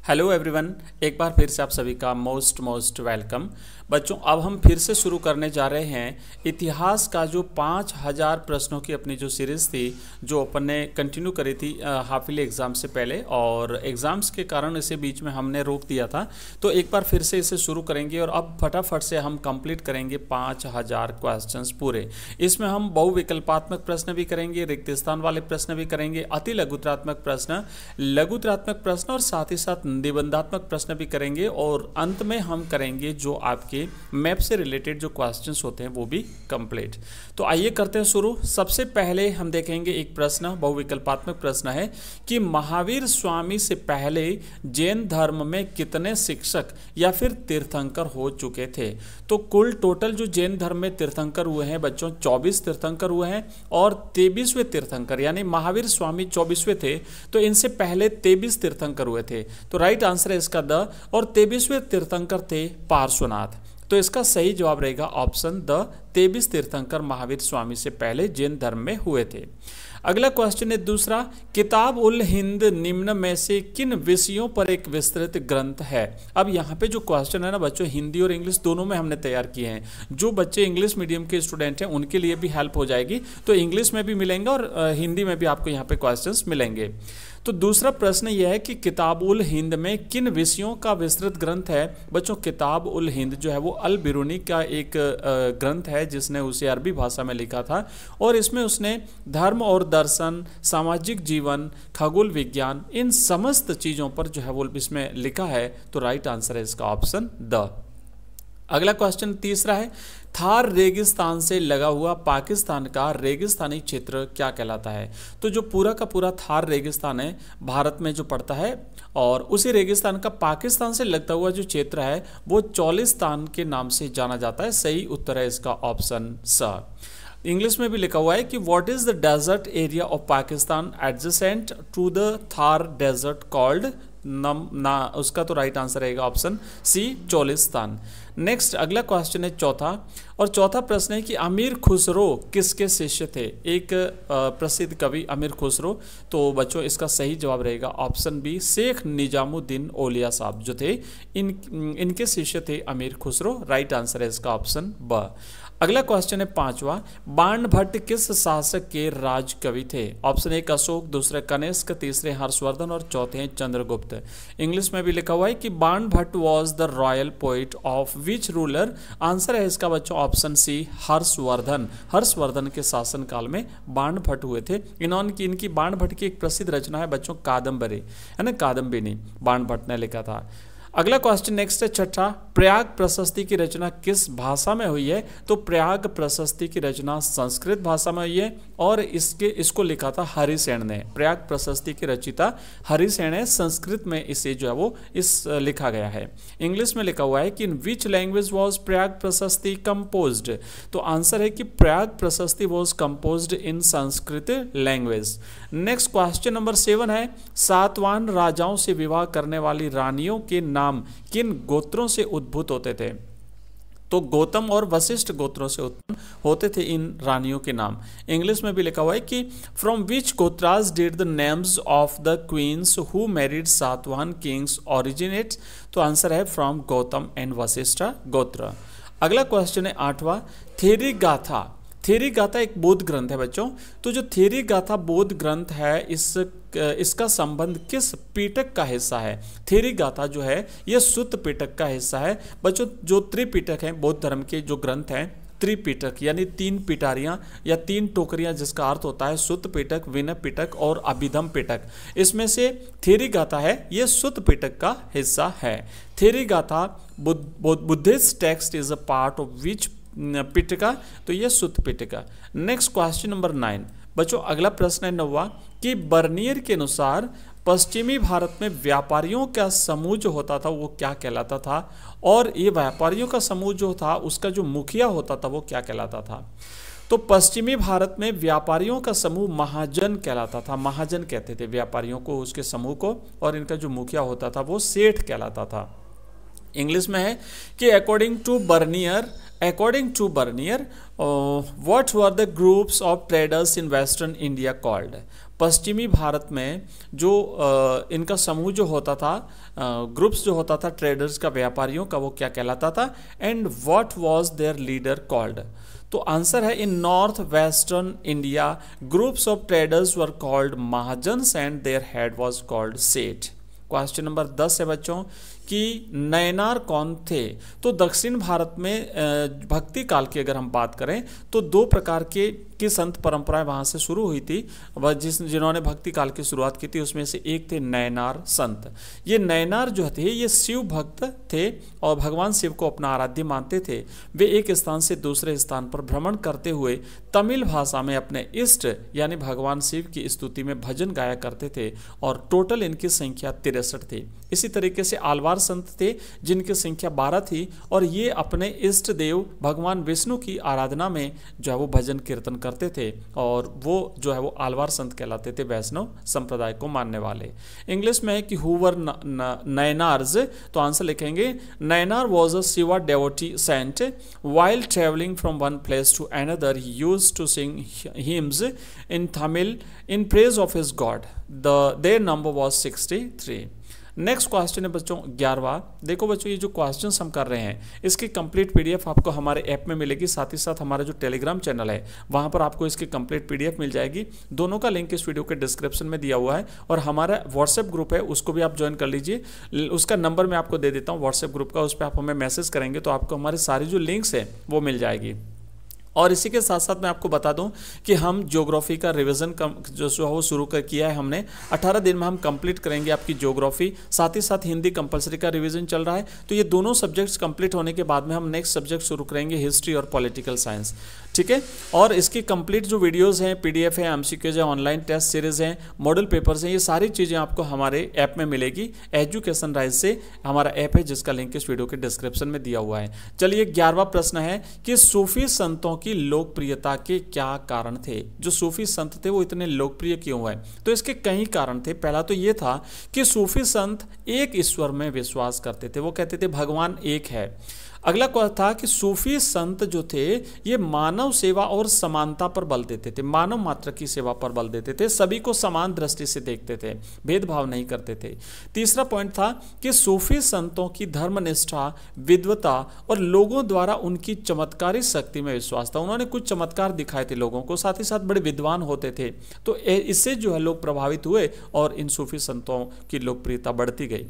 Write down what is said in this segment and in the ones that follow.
Hello everyone, एक बार फिर से आप सभी का मोस्ट वेलकम। बच्चों, अब हम फिर से शुरू करने जा रहे हैं इतिहास का जो 5000 प्रश्नों की अपनी जो सीरीज़ थी, जो अपन ने कंटिन्यू करी थी हाफ ईयरली एग्ज़ाम से पहले, और एग्ज़ाम्स के कारण इसे बीच में हमने रोक दिया था। तो एक बार फिर से इसे शुरू करेंगे और अब फटाफट से हम कंप्लीट करेंगे 5000 क्वेश्चंस पूरे। इसमें हम बहुविकल्पात्मक प्रश्न भी करेंगे, रिक्त स्थान वाले प्रश्न भी करेंगे, अति लघुतरात्मक प्रश्न, लघुतरात्मक प्रश्न और साथ ही साथ निबंधात्मक प्रश्न भी करेंगे, और अंत में हम करेंगे जो आपके मैप से रिलेटेड जो क्वेश्चंस होते हैं वो भी कंप्लीट। तो आइए करते हैं शुरू। सबसे पहले हम देखेंगे एक प्रश्न, बहुविकल्पात्मक प्रश्न है कि महावीर स्वामी से पहले जैन धर्म में कितने शिक्षक या फिर तीर्थंकर हो चुके थे। तो कुल टोटल जो जैन धर्म में तीर्थंकर हुए हैं बच्चों, 24 तीर्थंकर हुए हैं, और 23वें तीर्थंकर यानी महावीर स्वामी 24वें थे, तो इनसे पहले 23 तीर्थंकर हुए थे। तो राइट आंसर है इसका द, और 23वें तीर्थंकर थे पार्श्वनाथ। तो इसका सही जवाब रहेगा ऑप्शन द, 23 तीर्थंकर महावीर स्वामी से पहले जैन धर्म में हुए थे। अगला क्वेश्चन है दूसरा, किताब उल हिंद निम्न में से किन विषयों पर एक विस्तृत ग्रंथ है। अब यहाँ पे जो क्वेश्चन है ना बच्चों, हिंदी और इंग्लिश दोनों में हमने तैयार किए हैं। जो बच्चे इंग्लिश मीडियम के स्टूडेंट हैं उनके लिए भी हेल्प हो जाएगी, तो इंग्लिश में भी मिलेंगे और हिंदी में भी आपको यहाँ पे क्वेश्चंस मिलेंगे। तो दूसरा प्रश्न यह है कि किताब उल हिंद में किन विषयों का विस्तृत ग्रंथ है। बच्चों, किताब उल हिंद जो है वो अल बिरूनी का एक ग्रंथ है जिसने उसे अरबी भाषा में लिखा था, और इसमें उसने धर्म और दर्शन, सामाजिक जीवन, खगोल विज्ञान, इन समस्त चीज़ों पर जो है वो इसमें लिखा है। तो राइट आंसर है इसका ऑप्शन द। अगला क्वेश्चन तीसरा है, थार रेगिस्तान से लगा हुआ पाकिस्तान का रेगिस्तानी क्षेत्र क्या कहलाता है। तो जो पूरा का पूरा थार रेगिस्तान है भारत में जो पड़ता है, और उसी रेगिस्तान का पाकिस्तान से लगता हुआ जो क्षेत्र है वो चौलिस्तान के नाम से जाना जाता है। सही उत्तर है इसका ऑप्शन स। इंग्लिश में भी लिखा हुआ है कि what is the desert area of Pakistan adjacent to the Thar desert called ना, उसका तो राइट आंसर रहेगा ऑप्शन सी, चौलिस्तान। नेक्स्ट अगला क्वेश्चन है चौथा, और चौथा प्रश्न है कि अमीर खुसरो किसके शिष्य थे। एक प्रसिद्ध कवि अमीर खुसरो। तो बच्चों इसका सही जवाब रहेगा ऑप्शन बी, शेख निजामुद्दीन औलिया साहब जो थे इनके शिष्य थे अमीर खुसरो। राइट आंसर है इसका ऑप्शन ब। अगला क्वेश्चन है पांचवा, बाणभट्ट किस शासक के राज कवि थे। ऑप्शन एक अशोक, दूसरे कनिष्क, तीसरे हर्षवर्धन और चौथे हैं चंद्रगुप्त। इंग्लिश में भी लिखा हुआ है कि Banabhatta was the royal poet of which ruler. Answer है इसका बच्चों ऑप्शन सी, हर्षवर्धन। हर्षवर्धन के शासनकाल में बाणभट्ट हुए थे। इनकी बाणभट्ट की एक प्रसिद्ध रचना है बच्चों कादम्बरी, है ना, कादम्बिनी बाणभट्ट ने लिखा था। अगला क्वेश्चन नेक्स्ट है छठा, प्रयाग प्रशस्ति की रचना किस भाषा में हुई है। तो प्रयाग प्रशस्ति की रचना संस्कृत भाषा में हुई है, और इसको लिखा था हरिसेन ने। प्रयाग प्रशस्ति की रचिता हरिसेन है, संस्कृत में इसे जो है वो लिखा गया है। इंग्लिश में लिखा हुआ है कि इन विच लैंग्वेज वॉज प्रयाग प्रशस्ति कंपोज्ड। तो आंसर है कि प्रयाग प्रशस्ति was composed in Sanskrit language. Next question number 7 है, सातवाहन राजाओं से विवाह करने वाली रानियों के नाम किन गोत्रों से उद्भूत होते थे। तो गौतम और वशिष्ठ गोत्रों से उत्पन्न होते थे इन रानियों के नाम। इंग्लिश में भी लिखा हुआ है कि from which gotras did the names of the queens who married Satavahana kings originates. तो आंसर है फ्रॉम गौतम एंड वशिष्ठ गोत्र। अगला क्वेश्चन है 8वां, थेरी गाथा। थेरी गाथा एक बौद्ध ग्रंथ है बच्चों। तो जो थेरी गाथा बौद्ध ग्रंथ है इसका संबंध किस पीटक का हिस्सा है। थेरी गाथा जो है ये सुत्त पीटक का हिस्सा है बच्चों। जो त्रिपीटक हैं बौद्ध धर्म के जो ग्रंथ हैं, त्रिपीटक यानी 3 पिटारियां या 3 टोकरियां, जिसका अर्थ होता है सुत्त पीटक, विनय पीटक और अभिधम पीटक। इसमें से थेरी गाथा है ये सुत्त पीटक का हिस्सा है। Theri Gatha Buddhist text is a part of which Pitaka. तो ये सुत्त पिटका। नेक्स्ट क्वेश्चन नंबर 9 बच्चों, अगला प्रश्न है 9वां कि बर्नियर के अनुसार पश्चिमी भारत में व्यापारियों का समूह जो होता था वो क्या कहलाता था, और ये व्यापारियों का समूह जो था उसका जो मुखिया होता था वो क्या कहलाता था। तो पश्चिमी भारत में व्यापारियों का समूह महाजन कहलाता था। महाजन कहते थे व्यापारियों को, उसके समूह को, और इनका जो मुखिया होता था वो सेठ कहलाता था। इंग्लिश में है कि according to Bernier according to Bernier what were the groups of traders in western India called. पश्चिमी भारत में जो इनका समूह जो होता था, ग्रुप्स जो होता था ट्रेडर्स का, व्यापारियों का, वो क्या कहलाता था। And what was their leader called. तो आंसर है in north western India groups of traders were called Mahajans and their head was called Seth. Question number 10 है बच्चों कि नयनार कौन थे। तो दक्षिण भारत में भक्ति काल की अगर हम बात करें तो दो प्रकार की संत परंपराएं वहाँ से शुरू हुई थी। जिन्होंने भक्ति काल की शुरुआत की थी उसमें से एक थे नयनार संत। ये नयनार जो थे ये शिव भक्त थे और भगवान शिव को अपना आराध्य मानते थे। वे एक स्थान से दूसरे स्थान पर भ्रमण करते हुए तमिल भाषा में अपने इष्ट यानी भगवान शिव की स्तुति में भजन गाया करते थे और टोटल इनकी संख्या 63 थी। इसी तरीके से आलवार संत थे जिनकी संख्या 12 थी और ये अपने इष्ट देव भगवान विष्णु की आराधना में जो है वो भजन कीर्तन करते थे और वो जो है वो आलवार संत कहलाते थे, वैष्णव संप्रदाय को मानने वाले। इंग्लिश में है कि हु वर नयनार्स, तो आंसर लिखेंगे Nayanar was a Shiva devotee saint. While travelling from one place to another he used to sing hymns in Tamil in praise of his god. Their number was 63। Next question है बच्चों 11वां। देखो बच्चों ये जो क्वेश्चंस हम कर रहे हैं इसकी कंप्लीट पीडीएफ आपको हमारे ऐप में मिलेगी, साथ ही साथ हमारा जो टेलीग्राम चैनल है वहां पर आपको इसकी कंप्लीट पीडीएफ मिल जाएगी। दोनों का लिंक इस वीडियो के डिस्क्रिप्शन में दिया हुआ है और हमारा व्हाट्सएप ग्रुप है उसको भी आप ज्वाइन कर लीजिए। उसका नंबर मैं आपको दे देता हूँ व्हाट्सएप ग्रुप का, उस पर आप हमें मैसेज करेंगे तो आपको हमारी सारी जो लिंक्स है वो मिल जाएगी। और इसी के साथ साथ मैं आपको बता दूं कि हम ज्योग्राफी का रिवीजन जो है वो शुरू कर किया है हमने। 18 दिन में हम कंप्लीट करेंगे आपकी ज्योग्राफी, साथ ही साथ हिंदी कंपलसरी का रिवीजन चल रहा है। तो ये दोनों सब्जेक्ट्स कंप्लीट होने के बाद में हम नेक्स्ट सब्जेक्ट शुरू करेंगे हिस्ट्री और पॉलिटिकल साइंस, ठीक है। और इसकी कंप्लीट जो वीडियोज़ हैं, पीडीएफ है, एमसीक्यूज है, ऑनलाइन टेस्ट सीरीज हैं, मॉडल पेपर्स हैं, ये सारी चीज़ें आपको हमारे ऐप में मिलेगी। एजुकेशन राइज से हमारा ऐप है जिसका लिंक इस वीडियो के डिस्क्रिप्शन में दिया हुआ है। चलिए 11वां प्रश्न है कि सूफी संतों की लोकप्रियता के क्या कारण थे। जो सूफी संत थे वो इतने लोकप्रिय क्यों हुए? तो इसके कई कारण थे। पहला तो ये था कि सूफी संत एक ईश्वर में विश्वास करते थे, वो कहते थे भगवान एक है। अगला था कि सूफी संत जो थे ये मानव सेवा और समानता पर बल देते थे, मानव मात्र की सेवा पर बल देते थे, सभी को समान दृष्टि से देखते थे, भेदभाव नहीं करते थे। तीसरा पॉइंट था कि सूफी संतों की धर्मनिष्ठा, विद्वता और लोगों द्वारा उनकी चमत्कारी शक्ति में विश्वास था। उन्होंने कुछ चमत्कार दिखाए थे लोगों को, साथ ही साथ बड़े विद्वान होते थे। तो इससे जो है लोग प्रभावित हुए और इन सूफी संतों की लोकप्रियता बढ़ती गई।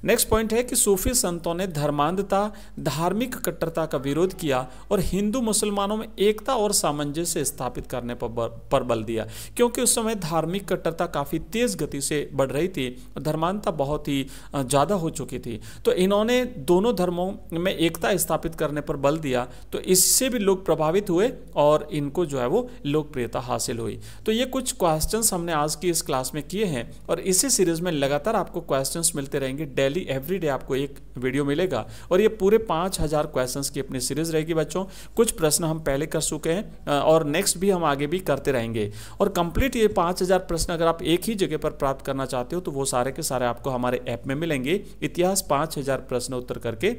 नेक्स्ट पॉइंट है कि सूफी संतों ने धर्मांधता, धार्मिक कट्टरता का विरोध किया और हिंदू मुसलमानों में एकता और सामंजस्य स्थापित करने पर बल दिया, क्योंकि उस समय धार्मिक कट्टरता काफ़ी तेज गति से बढ़ रही थी और धर्मांधता बहुत ही ज़्यादा हो चुकी थी। तो इन्होंने दोनों धर्मों में एकता स्थापित करने पर बल दिया, तो इससे भी लोग प्रभावित हुए और इनको जो है वो लोकप्रियता हासिल हुई। तो ये कुछ क्वेश्चंस हमने आज की इस क्लास में किए हैं और इसी सीरीज में लगातार आपको क्वेश्चंस मिलते रहेंगे। एवरी डे आपको एक वीडियो मिलेगा और ये पूरे 5000 क्वेश्चंस की अपनी सीरीज रहेगी बच्चों। कुछ प्रश्न हम पहले कर चुके हैं और नेक्स्ट भी हम आगे भी करते रहेंगे। और कंप्लीट ये 5000 प्रश्न अगर आप एक ही जगह पर प्राप्त करना चाहते हो तो वो सारे के सारे आपको हमारे ऐप में मिलेंगे। इतिहास 5000 प्रश्न उत्तर करके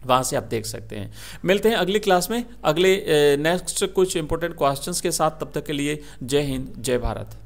वहाँ से आप देख सकते हैं। मिलते हैं अगली क्लास में अगले नेक्स्ट कुछ इंपॉर्टेंट क्वेश्चंस के साथ। तब तक के लिए जय हिंद, जय भारत।